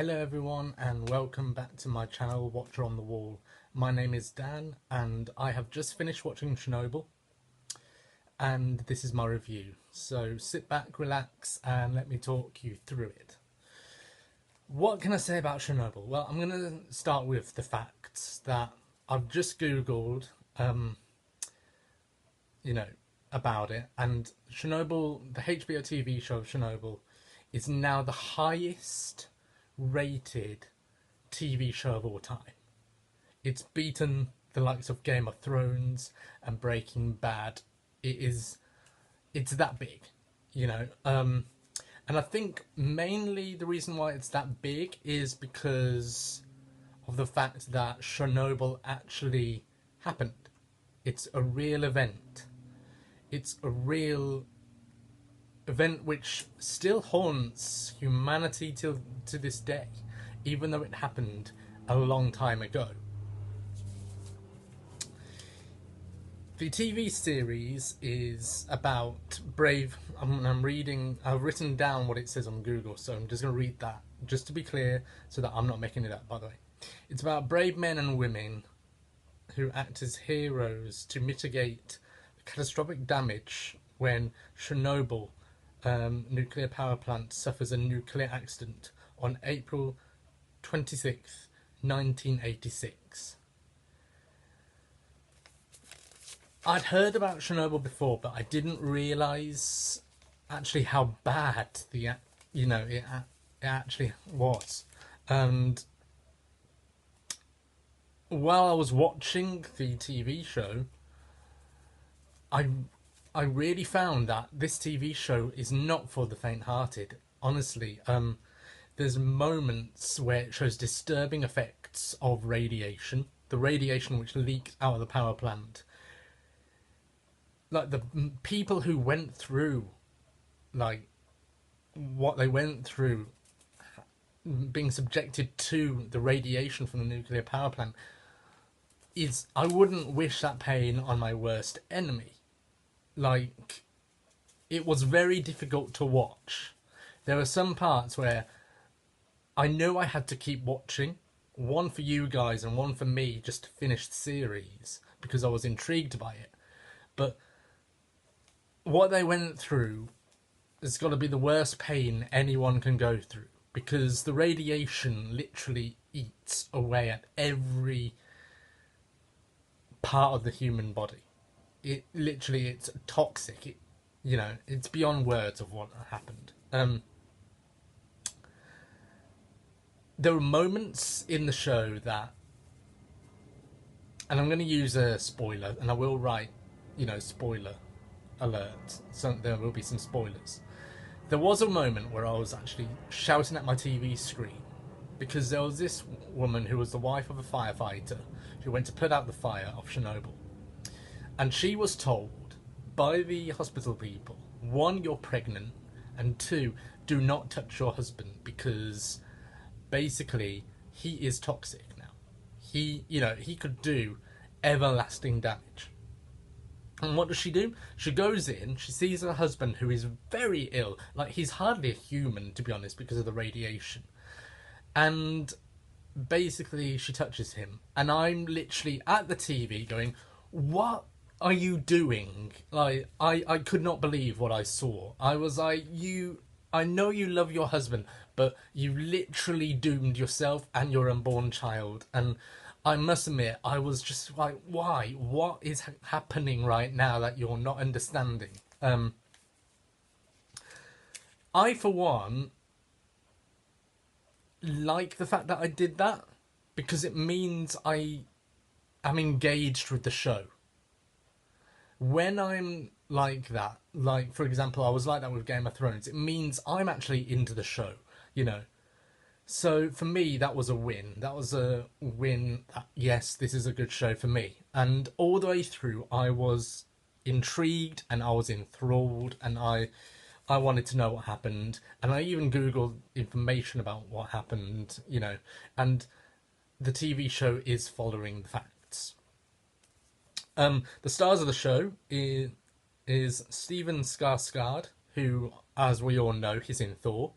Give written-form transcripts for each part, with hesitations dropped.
Hello everyone and welcome back to my channel Watcher on the Wall. My name is Dan and I have just finished watching Chernobyl and this is my review. So sit back, relax and let me talk you through it. What can I say about Chernobyl? Well, I'm going to start with the facts that I've just googled about it, and Chernobyl, the HBO TV show of Chernobyl, is now the highest rated TV show of all time. It's beaten the likes of Game of Thrones and Breaking Bad. It's that big, and I think mainly the reason why it's that big is because of the fact that Chernobyl actually happened. It's a real event. It's a real event which still haunts humanity to this day, even though it happened a long time ago. The TV series is about brave. I've written down what it says on Google, so I'm just going to read that just to be clear, so that I'm not making it up. By the way, it's about brave men and women who act as heroes to mitigate the catastrophic damage when Chernobyl nuclear power plant suffers a nuclear accident on April 26th, 1986. I'd heard about Chernobyl before, but I didn't realise actually how bad it actually was. And while I was watching the TV show, I really found that this TV show is not for the faint-hearted. Honestly, there's moments where it shows disturbing effects of radiation, the radiation which leaks out of the power plant. Like the people who went through, like what they went through, being subjected to the radiation from the nuclear power plant, I wouldn't wish that pain on my worst enemy. Like, it was very difficult to watch. There were some parts where I knew I had to keep watching, one for you guys and one for me, just to finish the series, because I was intrigued by it. But what they went through has got to be the worst pain anyone can go through, because the radiation literally eats away at every part of the human body. It's toxic. It's beyond words of what happened. There were moments in the show that, and I'm going to use a spoiler, and I will write, spoiler alert, so there will be some spoilers. There was a moment where I was actually shouting at my TV screen, because there was this woman who was the wife of a firefighter who went to put out the fire of Chernobyl. And she was told by the hospital people, 1, you're pregnant, and 2, do not touch your husband, because basically he is toxic now. He could do everlasting damage. And what does she do? She goes in, she sees her husband, who is very ill. Like, he's hardly a human, to be honest, because of the radiation. And basically she touches him. And I'm literally at the TV going, what are you doing? Like, I could not believe what I saw. I was like, I know you love your husband, but you literally doomed yourself and your unborn child. And I must admit, I was just like, why? What is happening right now that you're not understanding? I, for one, like the fact that I did that, because it means I am engaged with the show. When I'm like that, like, for example, I was like that with Game of Thrones, it means I'm actually into the show, So for me, that was a win. That was a win. Yes, this is a good show for me. And all the way through, I was intrigued and I was enthralled, and I wanted to know what happened. And I even Googled information about what happened, and the TV show is following the facts. The stars of the show is Steven Skarsgård, who, as we all know, he's in Thor.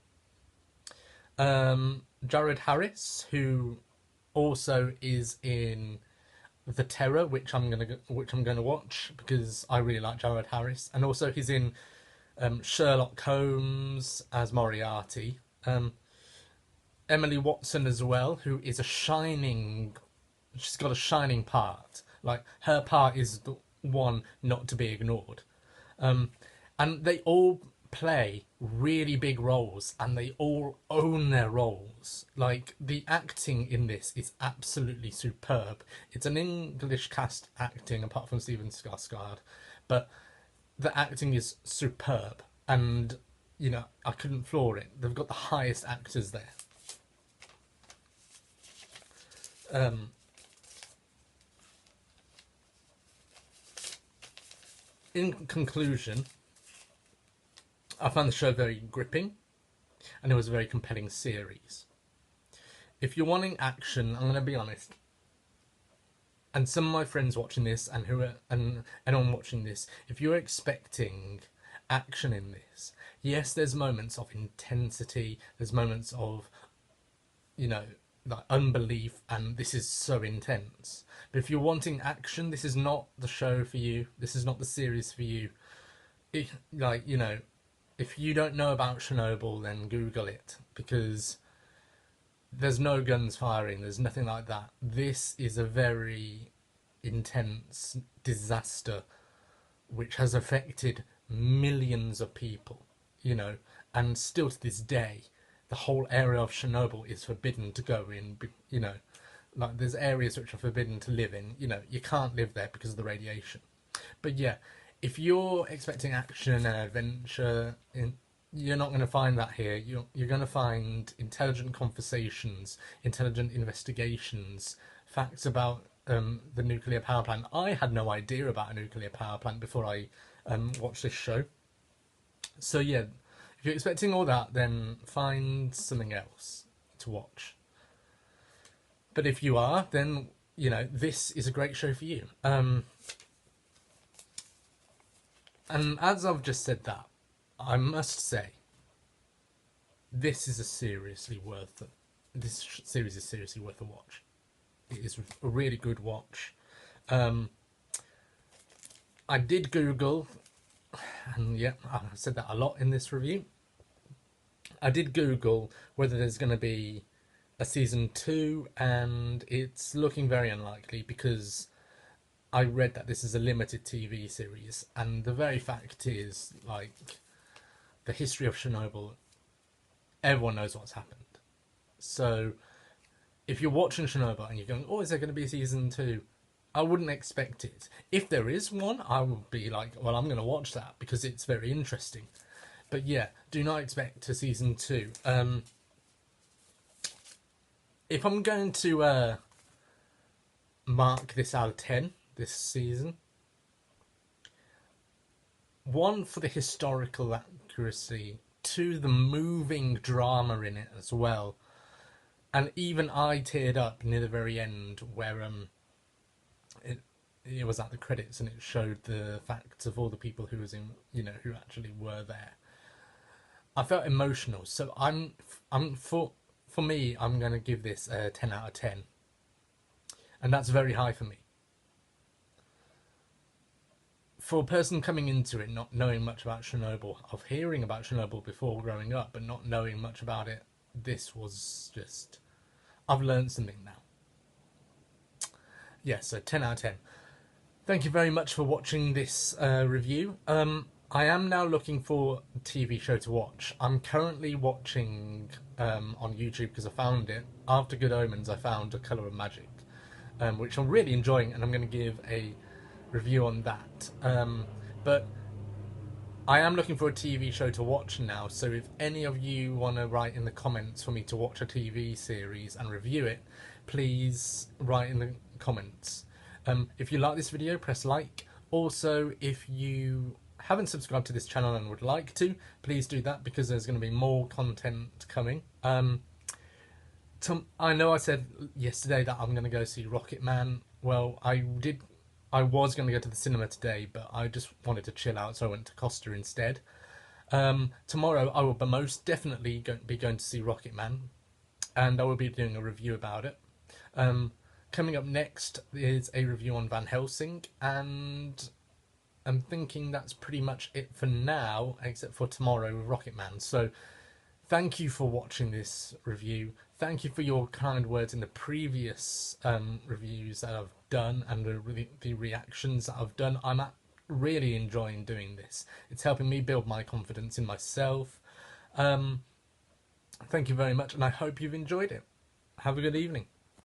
Jared Harris, who also is in The Terror, which I'm gonna watch because I really like Jared Harris, and also he's in Sherlock Holmes as Moriarty. Um, Emily Watson as well, who is a shining. She's got a shining part. Like her part is the one not to be ignored. Um, and they all play really big roles, and they all own their roles. Like the acting in this is absolutely superb. It's an English cast acting, apart from Steven Skarsgård, but the acting is superb, and I couldn't floor it. They've got the highest actors there. Um, in conclusion, I found the show very gripping, and it was a very compelling series. If you're wanting action, I'm going to be honest, and some of my friends watching this and anyone watching this, if you're expecting action in this, yes, there's moments of intensity, there's moments of like unbelief, and this is so intense. But if you're wanting action, this is not the show for you. This is not the series for you. If you don't know about Chernobyl, then Google it, because there's no guns firing, there's nothing like that. This is a very intense disaster which has affected millions of people, and still to this day, the whole area of Chernobyl is forbidden to go in, like there's areas which are forbidden to live in, you can't live there because of the radiation. But yeah, if you're expecting action and adventure, you're not going to find that here. You're going to find intelligent conversations, intelligent investigations, facts about the nuclear power plant. I had no idea about a nuclear power plant before I watched this show. So yeah, if you're expecting all that, then find something else to watch. But if you are, then this is a great show for you. And as I've just said that, I must say, this series is seriously worth a watch. It is a really good watch. I did Google, and yeah, I've said that a lot in this review. I did Google whether there's going to be a season 2, and it's looking very unlikely because I read that this is a limited TV series, and the very fact is, like, the history of Chernobyl, everyone knows what's happened. So if you're watching Chernobyl and you're going, oh, is there going to be a season 2? I wouldn't expect it. If there is one, I would be like, well, I'm going to watch that because it's very interesting. But yeah, do not expect a season 2. If I'm going to mark this out of 10, this season, 1, for the historical accuracy, 2, the moving drama in it as well. And even I teared up near the very end where it was at the credits and it showed the facts of all the people who was in, who actually were there. I felt emotional, so I'm for me, I'm going to give this a 10 out of 10. And that's very high for me. For a person coming into it not knowing much about Chernobyl, of hearing about Chernobyl before growing up but not knowing much about it, this was just... I've learned something now. Yeah, so 10 out of 10. Thank you very much for watching this review. I am now looking for a TV show to watch. I'm currently watching on YouTube, because I found it. After Good Omens, I found A Colour of Magic, which I'm really enjoying, and I'm going to give a review on that. But I am looking for a TV show to watch now, so if any of you want to write in the comments for me to watch a TV series and review it, please write in the comments. If you like this video, press like. Also, if you haven't subscribed to this channel and would like to, please do that, because there's going to be more content coming. I know I said yesterday that I'm going to go see Rocket Man. Well, I was going to go to the cinema today, but I just wanted to chill out, so I went to Costa instead. Tomorrow I will be most definitely be going to see Rocket Man, and I will be doing a review about it. Um, Coming up next is a review on Van Helsing, and I'm thinking that's pretty much it for now, except for tomorrow with Rocket Man. So thank you for watching this review. Thank you for your kind words in the previous reviews that I've done and the reactions that I've done. Really enjoying doing this. It's helping me build my confidence in myself. Thank you very much, and I hope you've enjoyed it. Have a good evening.